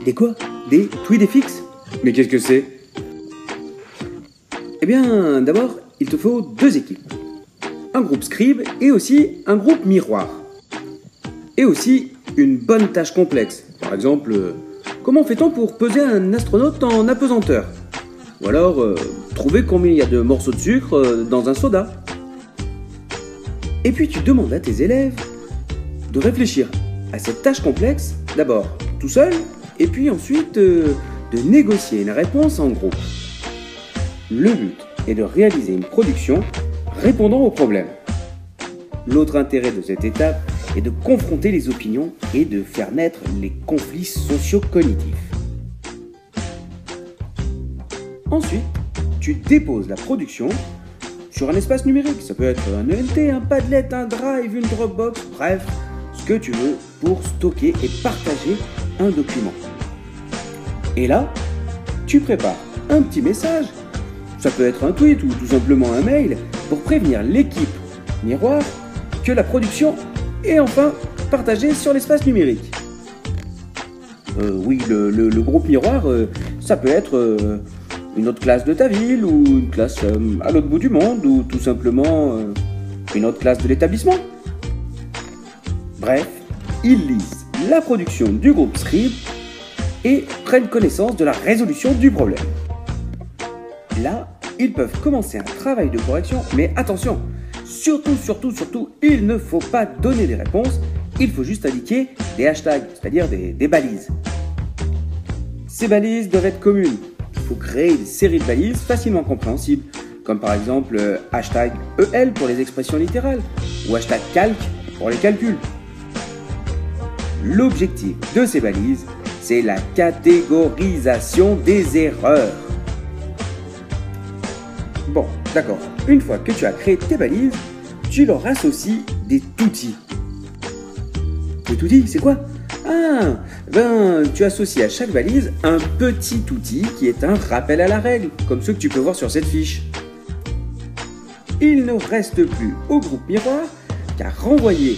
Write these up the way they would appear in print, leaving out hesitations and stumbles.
Des quoi? Des Tweedfix? Mais qu'est-ce que c'est? Eh bien, d'abord, il te faut deux équipes. Un groupe scribe et aussi un groupe miroir. Et aussi une bonne tâche complexe. Par exemple, comment fait-on pour peser un astronaute en apesanteur? Ou alors, trouver combien il y a de morceaux de sucre dans un soda. Et puis tu demandes à tes élèves de réfléchir à cette tâche complexe, d'abord tout seul, et puis ensuite de négocier une réponse en groupe. Le but est de réaliser une production répondant au problème. L'autre intérêt de cette étape est de confronter les opinions et de faire naître les conflits socio-cognitifs. Ensuite, tu déposes la production sur un espace numérique. Ça peut être un ENT, un Padlet, un Drive, une Dropbox, bref, ce que tu veux pour stocker et partager un document. Et là, tu prépares un petit message, ça peut être un tweet ou tout simplement un mail, pour prévenir l'équipe miroir que la production est enfin partagée sur l'espace numérique. Oui, le groupe miroir, ça peut être une autre classe de ta ville, ou une classe à l'autre bout du monde, ou tout simplement une autre classe de l'établissement. Bref, ils lisent la production du groupe scribe et prennent connaissance de la résolution du problème. Là, ils peuvent commencer un travail de correction, mais attention, surtout, il ne faut pas donner des réponses, il faut juste indiquer des hashtags, c'est-à-dire des balises. Ces balises doivent être communes. Il faut créer une série de balises facilement compréhensibles, comme par exemple hashtag EL pour les expressions littérales, ou hashtag calque pour les calculs. L'objectif de ces balises, c'est la catégorisation des erreurs. Bon, d'accord, une fois que tu as créé tes balises, tu leur associes des toutis. Des toutis, c'est quoi? Ah, tu associes à chaque balise un petit outil qui est un rappel à la règle, comme ceux que tu peux voir sur cette fiche. Il ne reste plus au groupe miroir qu'à renvoyer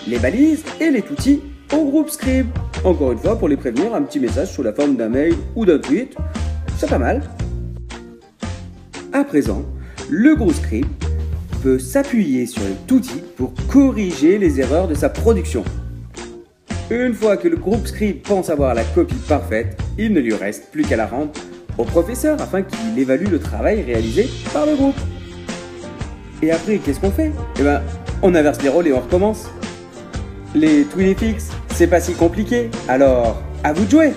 les balises et les toutis au groupe scribe. Encore une fois, pour les prévenir, un petit message sous la forme d'un mail ou d'un tweet, c'est pas mal. À présent, le groupe scribe peut s'appuyer sur les toutis pour corriger les erreurs de sa production. Une fois que le groupe scribe pense avoir la copie parfaite, il ne lui reste plus qu'à la rendre au professeur afin qu'il évalue le travail réalisé par le groupe. Et après, qu'est-ce qu'on fait? Eh ben, on inverse les rôles et on recommence. Les Tweedfix, c'est pas si compliqué, alors à vous de jouer!